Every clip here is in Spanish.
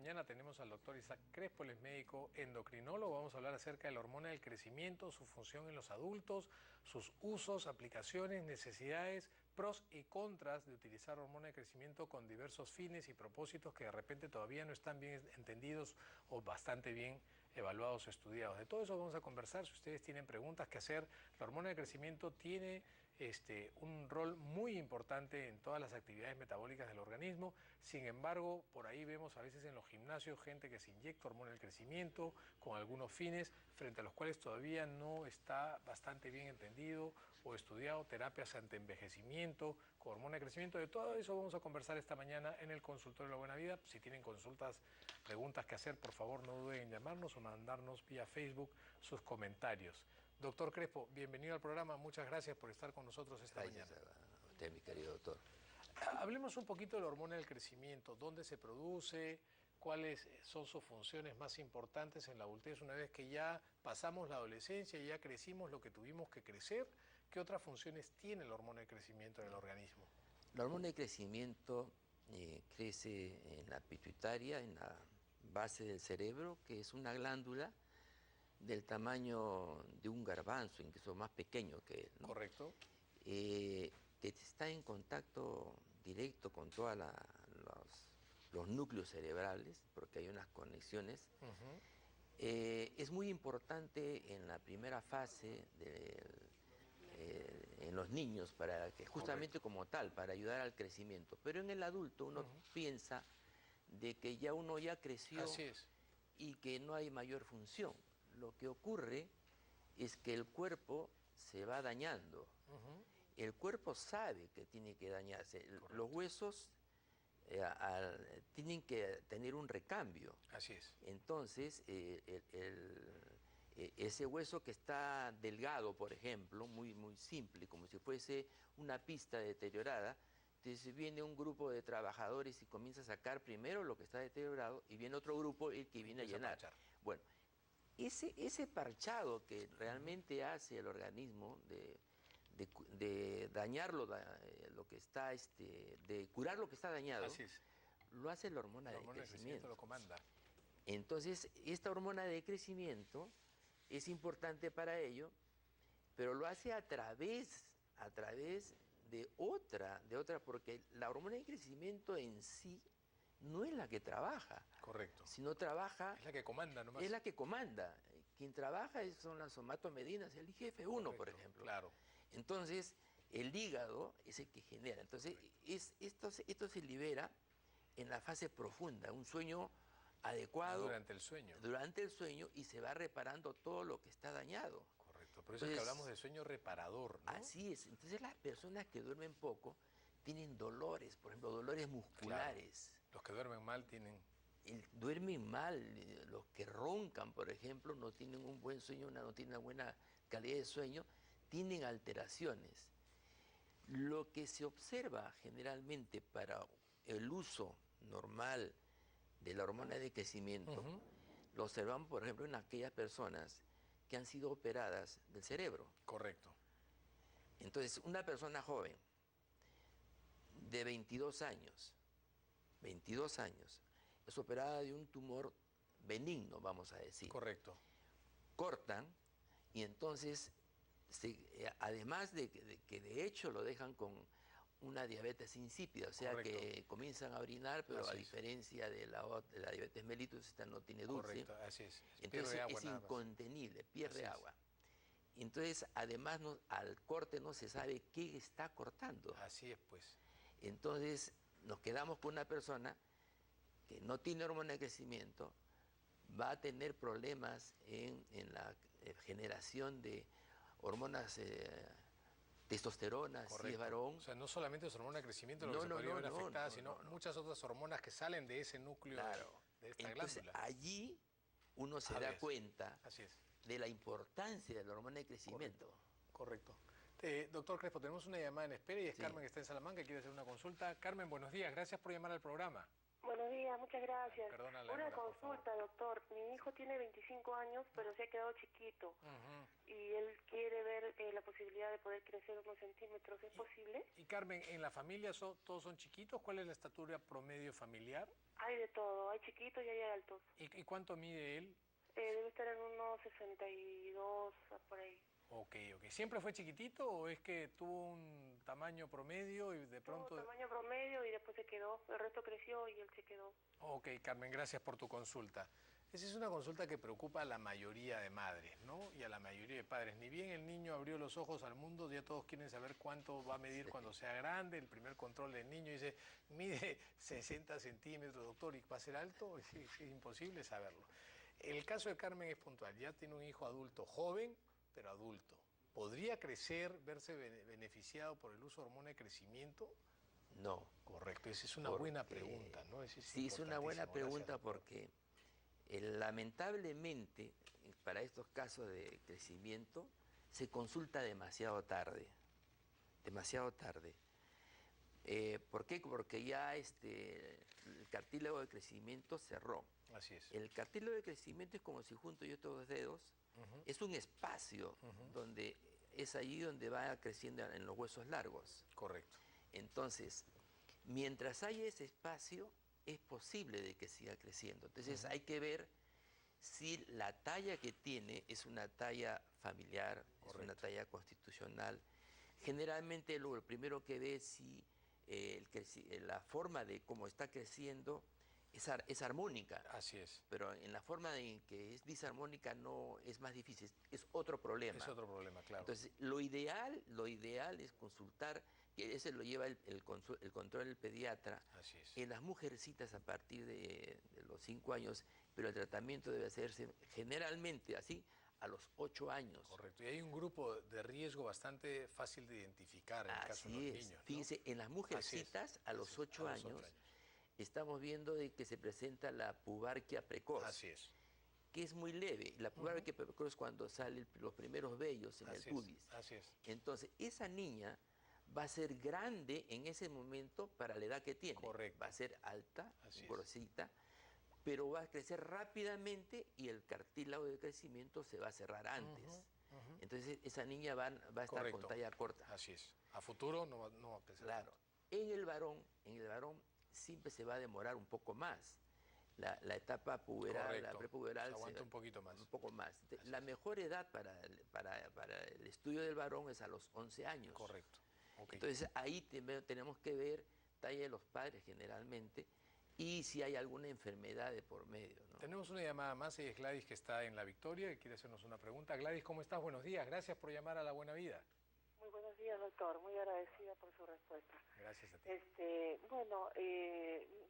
mañana tenemos al doctor Isaac Crespo, él es médico endocrinólogo. Vamos a hablar acerca de la hormona del crecimiento, su función en los adultos, sus usos, aplicaciones, necesidades, pros y contras de utilizar hormona de crecimiento con diversos fines y propósitos que de repente todavía no están bien entendidos o bastante bien evaluados o estudiados. De todo eso vamos a conversar. Si ustedes tienen preguntas que hacer, la hormona de crecimiento tiene un rol muy importante en todas las actividades metabólicas del organismo. Sin embargo, por ahí vemos a veces en los gimnasios gente que se inyecta hormona del crecimiento con algunos fines frente a los cuales todavía no está bastante bien entendido o estudiado. Terapias antienvejecimiento con hormona de crecimiento. De todo eso vamos a conversar esta mañana en el consultorio de la Buena Vida. Si tienen consultas, preguntas que hacer, por favor no duden en llamarnos o mandarnos vía Facebook sus comentarios. Doctor Crespo, bienvenido al programa. Muchas gracias por estar con nosotros esta mañana. Gracias a usted, mi querido doctor. Hablemos un poquito de la hormona del crecimiento. ¿Dónde se produce? ¿Cuáles son sus funciones más importantes en la adultez una vez que ya pasamos la adolescencia y ya crecimos lo que tuvimos que crecer? ¿Qué otras funciones tiene la hormona de crecimiento en el organismo? La hormona de crecimiento crece en la pituitaria, en la base del cerebro, que es una glándula del tamaño de un garbanzo, incluso más pequeño que él, ¿no? Correcto. Que está en contacto directo con todos los núcleos cerebrales, porque hay unas conexiones. Es muy importante en la primera fase en los niños, para que justamente como tal, para ayudar al crecimiento. Pero en el adulto uno piensa de que ya uno ya creció. Así es. Y que no hay mayor función. Lo que ocurre es que el cuerpo se va dañando. El cuerpo sabe que tiene que dañarse. Correcto. Los huesos tienen que tener un recambio. Así es. Entonces, ese hueso que está delgado, por ejemplo, muy simple, como si fuese una pista deteriorada, entonces viene un grupo de trabajadores y comienza a sacar primero lo que está deteriorado y viene otro grupo el que viene a llenar. Bueno, ese parchado que realmente hace el organismo de dañar lo que está, de curar lo que está dañado, Así es. lo hace la hormona de crecimiento. Lo comanda. Entonces, esta hormona de crecimiento es importante para ello, pero lo hace a través de otra, porque la hormona de crecimiento en sí no es la que trabaja. Correcto. Sino trabaja... Es la que comanda nomás. Es la que comanda. Quien trabaja son las somatomedinas, el IGF-1, Correcto, por ejemplo. Claro. Entonces, el hígado es el que genera. Entonces, esto se libera en la fase profunda, un sueño adecuado. Durante el sueño. Durante el sueño, y se va reparando todo lo que está dañado. Correcto, por eso es que hablamos de sueño reparador, ¿no? Así es. Entonces las personas que duermen poco tienen dolores, por ejemplo, dolores musculares. Claro. Los que duermen mal tienen... Duermen mal, los que roncan, por ejemplo, no tienen un buen sueño, no tienen una buena calidad de sueño, tienen alteraciones. Lo que se observa generalmente para el uso normal de la hormona de crecimiento, lo observamos, por ejemplo, en aquellas personas que han sido operadas del cerebro. Correcto. Entonces, una persona joven de 22 años, es operada de un tumor benigno, vamos a decir. Correcto. Cortan y entonces, además de que de hecho lo dejan con una diabetes insípida, o sea, correcto, que comienzan a orinar, pero así a diferencia de la diabetes mellitus, esta no tiene dulce. Correcto, así es. Entonces es incontenible, pierde agua. Entonces, además, al corte no se sabe qué está cortando. Así es, pues. Entonces, nos quedamos con una persona que no tiene hormona de crecimiento, va a tener problemas en la generación de hormonas testosterona, si es varón. O sea, no solamente es hormona de crecimiento lo que se podría ver afectada, sino muchas otras hormonas que salen de ese núcleo de esta glándula. Allí uno se da cuenta Así es. de la importancia de la hormona de crecimiento. Correcto. Doctor Crespo, tenemos una llamada en espera y es Carmen, que está en Salamanca, que quiere hacer una consulta. Carmen, buenos días, gracias por llamar al programa. Buenos días, muchas gracias. Perdona la Una demora, por favor. consulta, doctor. Mi hijo tiene 25 años, pero se ha quedado chiquito Ujú. y él quiere ver la posibilidad de poder crecer unos centímetros. ¿Es posible? Y Carmen, ¿en la familia todos son chiquitos? ¿Cuál es la estatura promedio familiar? Hay de todo, hay chiquitos y hay altos. ¿Y cuánto mide él? Debe estar en unos 62, por ahí. Ok. ¿Siempre fue chiquitito o es que tuvo un tamaño promedio y de Tuvo pronto... tamaño promedio y después se quedó. El resto creció y él se quedó. Ok, Carmen, gracias por tu consulta. Esa es una consulta que preocupa a la mayoría de madres, ¿no? Y a la mayoría de padres. Ni bien el niño abrió los ojos al mundo, ya todos quieren saber cuánto va a medir cuando sea grande. El primer control del niño dice, mide 60 centímetros, doctor, ¿y va a ser alto? Es imposible saberlo. El caso de Carmen es puntual. Ya tiene un hijo adulto, joven, pero adulto. ¿Podría crecer, verse beneficiado por el uso de hormona de crecimiento? No. Correcto, esa es una Porque, buena pregunta, ¿no? Sí, es una buena importantísimo. pregunta Gracias, doctor. porque lamentablemente para estos casos de crecimiento se consulta demasiado tarde, demasiado tarde. ¿Por qué? Porque ya el cartílago de crecimiento cerró. Así es. El cartílago de crecimiento es como si junto yo estos dedos, es un espacio donde es allí donde va creciendo en los huesos largos. Correcto. Entonces, mientras haya ese espacio, es posible de que siga creciendo. Entonces hay que ver si la talla que tiene es una talla familiar, es una talla constitucional. Generalmente lo primero que ve es si la forma de cómo está creciendo es armónica. Así es. Pero en la forma en que es disarmónica no es más difícil, es otro problema. Es otro problema, claro. Entonces, lo ideal es consultar, que ese lo lleva el control del pediatra. Así es. En las mujercitas a partir de los 5 años, pero el tratamiento debe hacerse generalmente así a los 8 años. Correcto. Y hay un grupo de riesgo bastante fácil de identificar en el caso de los niños, ¿no? Fíjense, en las mujercitas a los 8 años estamos viendo de que se presenta la pubarquia precoz. Así es. Que es muy leve. La pubarquia precoz es cuando salen los primeros vellos en el pubis. Así es. Entonces, esa niña va a ser grande en ese momento para la edad que tiene. Correcto. Va a ser alta, Así grosita, pero va a crecer rápidamente y el cartílago de crecimiento se va a cerrar antes. Entonces, esa niña va a estar con talla corta. Así es. A futuro no va a crecer. Claro. En el varón siempre se va a demorar un poco más. La etapa puberal, la prepuberal, se aguanta un poquito más. Un poco más. La mejor edad para el estudio del varón es a los 11 años. Correcto. Okay. Entonces ahí tenemos que ver talla de los padres generalmente y si hay alguna enfermedad de por medio, ¿no? Tenemos una llamada más, ella es Gladys, que está en La Victoria y quiere hacernos una pregunta. Gladys, ¿cómo estás? Buenos días, gracias por llamar a La Buena Vida. Muy buenos días, doctor. Muy agradecida por su respuesta. Gracias a ti. Bueno,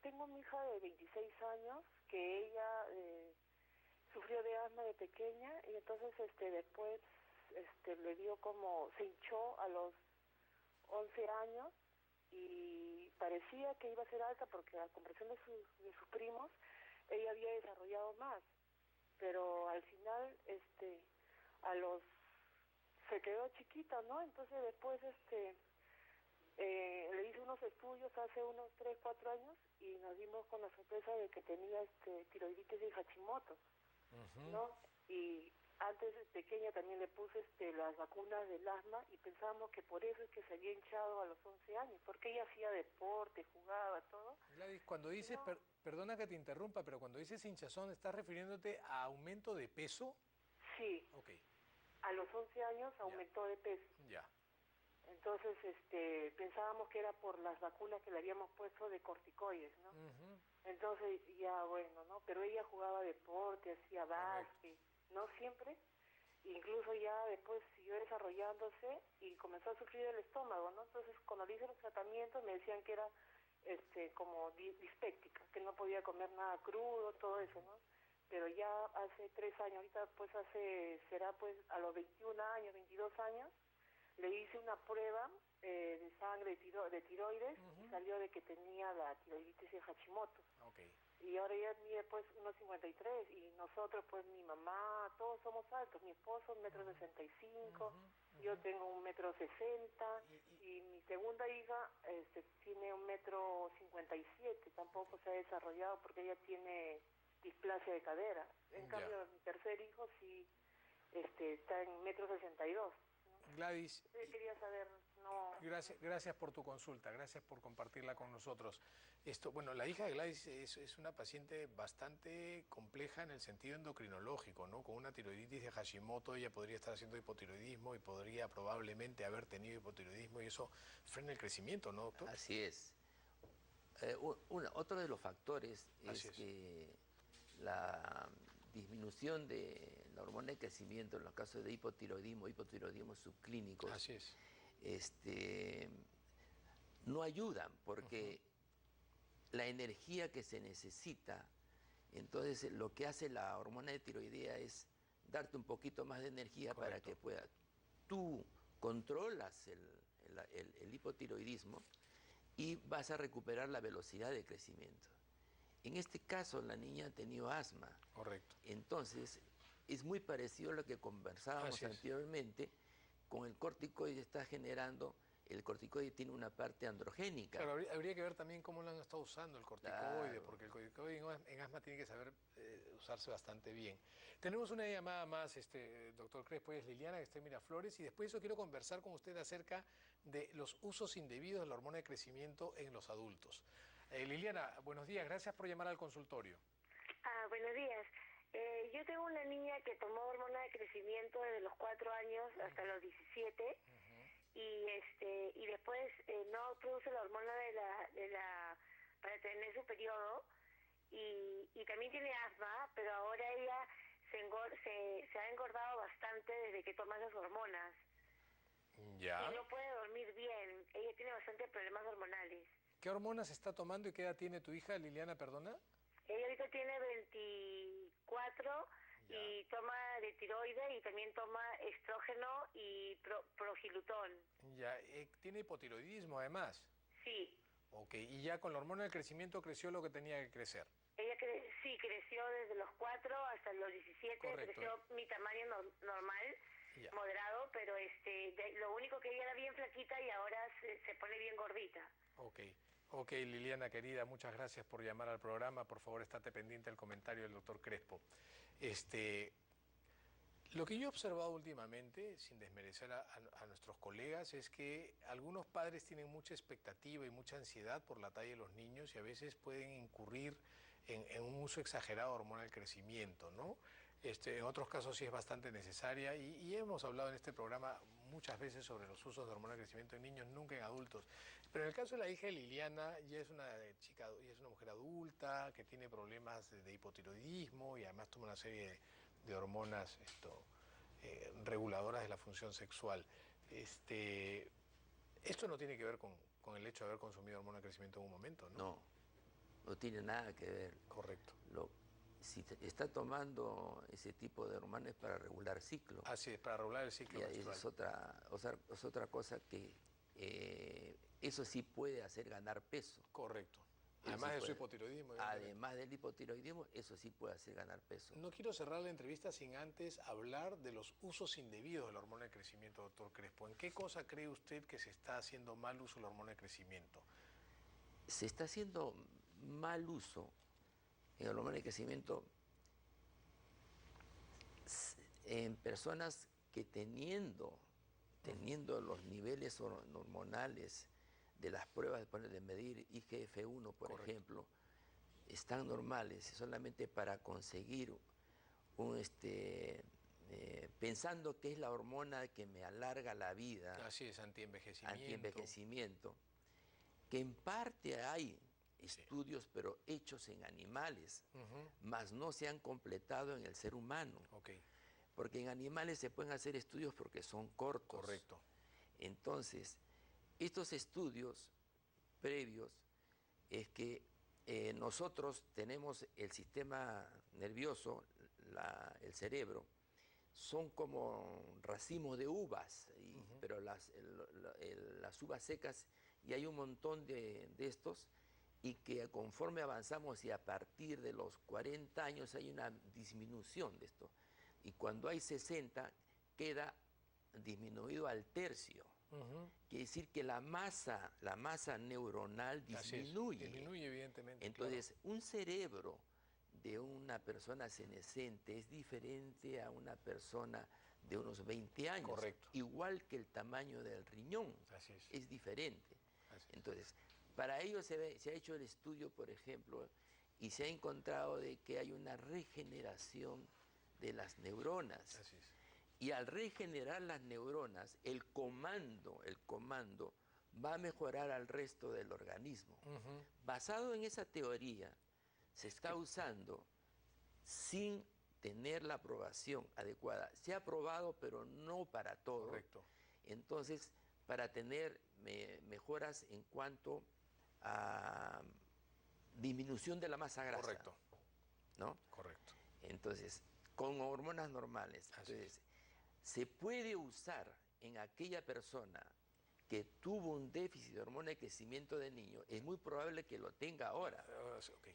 tengo una hija de 26 años que ella sufrió de asma de pequeña y entonces después le dio como, se hinchó a los 11 años y parecía que iba a ser alta porque a comparación de sus primos, ella había desarrollado más, pero al final se quedó chiquita, ¿no? Entonces después le hice unos estudios hace unos 3, 4 años y nos dimos con la sorpresa de que tenía tiroiditis de Hashimoto, ¿no? Y antes de pequeña también le puse las vacunas del asma y pensábamos que por eso es que se había hinchado a los 11 años, porque ella hacía deporte, jugaba, todo. Gladys, cuando dices, no. Perdona que te interrumpa, pero cuando dices hinchazón, ¿estás refiriéndote a aumento de peso? Sí. Ok. A los 11 años aumentó de peso. Ya. Entonces pensábamos que era por las vacunas que le habíamos puesto de corticoides, ¿no? Entonces ya bueno, ¿no? Pero ella jugaba deporte, hacía básquet, ¿no? Siempre. Incluso ya después siguió desarrollándose y comenzó a sufrir el estómago, ¿no? Entonces cuando le hice los tratamientos me decían que era como dispéptica, que no podía comer nada crudo, todo eso, ¿no? Pero ya hace 3 años, ahorita pues será pues a los 21 años, 22 años, le hice una prueba de sangre de tiroides y salió de que tenía la tiroiditis de Hashimoto. Okay. y ahora ya mide pues 1,53 y nosotros pues mi mamá, todos somos altos, mi esposo 1,65 m, yo tengo 1,60 m y mi segunda hija tiene 1,57 m, tampoco se ha desarrollado porque ella tiene displasia de cadera. En cambio mi tercer hijo sí está en 1,62 m. Gladys, quería saber, no... Gracias por tu consulta, gracias por compartirla con nosotros. Bueno, la hija de Gladys es una paciente bastante compleja en el sentido endocrinológico, ¿no? Con una tiroiditis de Hashimoto, ella podría estar haciendo hipotiroidismo y podría probablemente haber tenido hipotiroidismo y eso frena el crecimiento, ¿no, doctor? Así es. Otro de los factores es que la disminución de la hormona de crecimiento en los casos de hipotiroidismo subclínicos, así es, no ayudan porque la energía que se necesita, entonces lo que hace la hormona de tiroidea es darte un poquito más de energía. Correcto. Para que pueda. Tú controlas el hipotiroidismo y vas a recuperar la velocidad de crecimiento. En este caso, la niña ha tenido asma. Correcto. Entonces, es muy parecido a lo que conversábamos anteriormente. Con el corticoide está generando, el corticoide tiene una parte androgénica. Claro, habría que ver también cómo lo han estado usando el corticoide, porque el corticoide en asma tiene que saber usarse bastante bien. Tenemos una llamada más, doctor Crespo, es Liliana, que está en Miraflores, y después de eso quiero conversar con usted acerca de los usos indebidos de la hormona de crecimiento en los adultos. Liliana, buenos días, gracias por llamar al consultorio. Buenos días. Yo tengo una niña que tomó hormona de crecimiento desde los 4 años hasta los 17 y después no produce la hormona para tener su periodo y también tiene asma, pero ahora ella se ha engordado bastante desde que toma esas hormonas. Ya. Y no puede dormir bien, ella tiene bastantes problemas hormonales. ¿Qué hormonas está tomando y qué edad tiene tu hija, Liliana, perdona? Ella ahorita tiene 24 y toma de tiroide y también toma estrógeno y progilutón. Ya, ¿tiene hipotiroidismo además? Sí. Ok, y ya con la hormona del crecimiento creció lo que tenía que crecer. Ella sí creció desde los 4 hasta los 17, correcto. Creció mi tamaño normal, moderado, pero lo único que ella era bien flaquita y ahora se pone bien gordita. Ok, Liliana querida, muchas gracias por llamar al programa. Por favor, estate pendiente del comentario del doctor Crespo. Lo que yo he observado últimamente, sin desmerecer a nuestros colegas, es que algunos padres tienen mucha expectativa y mucha ansiedad por la talla de los niños y a veces pueden incurrir en un uso exagerado de hormona del crecimiento, ¿no? En otros casos sí es bastante necesaria y hemos hablado en este programa muchas veces sobre los usos de hormona de crecimiento en niños, nunca en adultos. Pero en el caso de la hija de Liliana, ya es una mujer adulta que tiene problemas de hipotiroidismo y además toma una serie de hormonas reguladoras de la función sexual. Esto no tiene que ver con el hecho de haber consumido hormona de crecimiento en un momento, ¿no? No tiene nada que ver. Correcto. Si está tomando ese tipo de hormonas para regular ciclo. Así es, para regular el ciclo menstrual. Es otra cosa que eso sí puede hacer ganar peso. Correcto. Además de su hipotiroidismo. Además del hipotiroidismo, eso sí puede hacer ganar peso. No quiero cerrar la entrevista sin antes hablar de los usos indebidos de la hormona de crecimiento, doctor Crespo. ¿En qué cosa cree usted que se está haciendo mal uso de la hormona de crecimiento? Se está haciendo mal uso en la hormona de crecimiento en personas que teniendo los niveles hormonales de las pruebas de medir IGF-1, por ejemplo, están normales, solamente para conseguir pensando que es la hormona que me alarga la vida. Así es, antienvejecimiento. Antienvejecimiento, que en parte hay estudios, pero hechos en animales, mas no se han completado en el ser humano. Porque en animales se pueden hacer estudios porque son cortos. Correcto. Entonces, estos estudios previos es que nosotros tenemos el sistema nervioso, el cerebro, son como racimos de uvas, pero las uvas secas, y hay un montón de estos y que conforme avanzamos y a partir de los 40 años hay una disminución de esto. Y cuando hay 60 queda disminuido al tercio. Quiere decir que la masa neuronal disminuye. Disminuye evidentemente. Entonces, un cerebro de una persona senescente es diferente a una persona de unos 20 años. Correcto. Igual que el tamaño del riñón. Así es. Es diferente. Así es. Entonces, para ello se ha hecho el estudio, por ejemplo, y se ha encontrado de que hay una regeneración de las neuronas. Así es. Y al regenerar las neuronas, el comando va a mejorar al resto del organismo. Basado en esa teoría, se está usando sin tener la aprobación adecuada. Se ha aprobado, pero no para todo. Correcto. Entonces, para tener mejoras en cuanto a disminución de la masa grasa. Correcto. ¿No? Correcto. Entonces, con hormonas normales. Entonces, se puede usar en aquella persona que tuvo un déficit de hormona de crecimiento de niño, es muy probable que lo tenga ahora. Okay.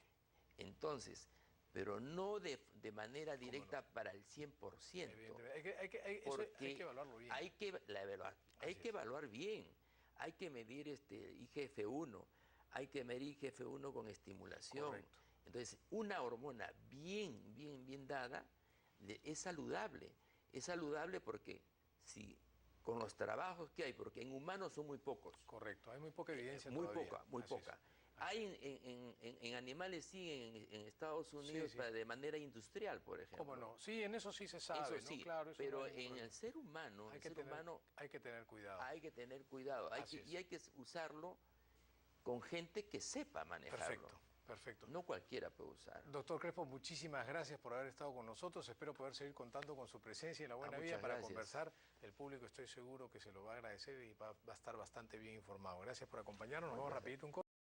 Entonces, pero no de manera directa para el 100%. Porque hay que evaluarlo bien. Hay que evaluar bien. Hay que medir IGF-1, hay que medir IGF-1 con estimulación. Correcto. Entonces, una hormona bien dada es saludable. Es saludable porque si con los trabajos que hay, porque en humanos son muy pocos. Correcto, hay muy poca evidencia muy todavía. Muy poca. Hay en animales sí, en Estados Unidos de manera industrial, por ejemplo. ¿Cómo no? Sí, en eso sí se sabe, eso sí, ¿no? Claro, eso pero no en el ser humano, hay que tener cuidado. Hay que tener cuidado, y hay que usarlo con gente que sepa manejarlo. Perfecto. No cualquiera puede usar. Doctor Crespo, muchísimas gracias por haber estado con nosotros. Espero poder seguir contando con su presencia en La Buena Vida para conversar. El público estoy seguro que se lo va a agradecer y va a estar bastante bien informado. Gracias por acompañarnos. Nos vamos rapidito un corte.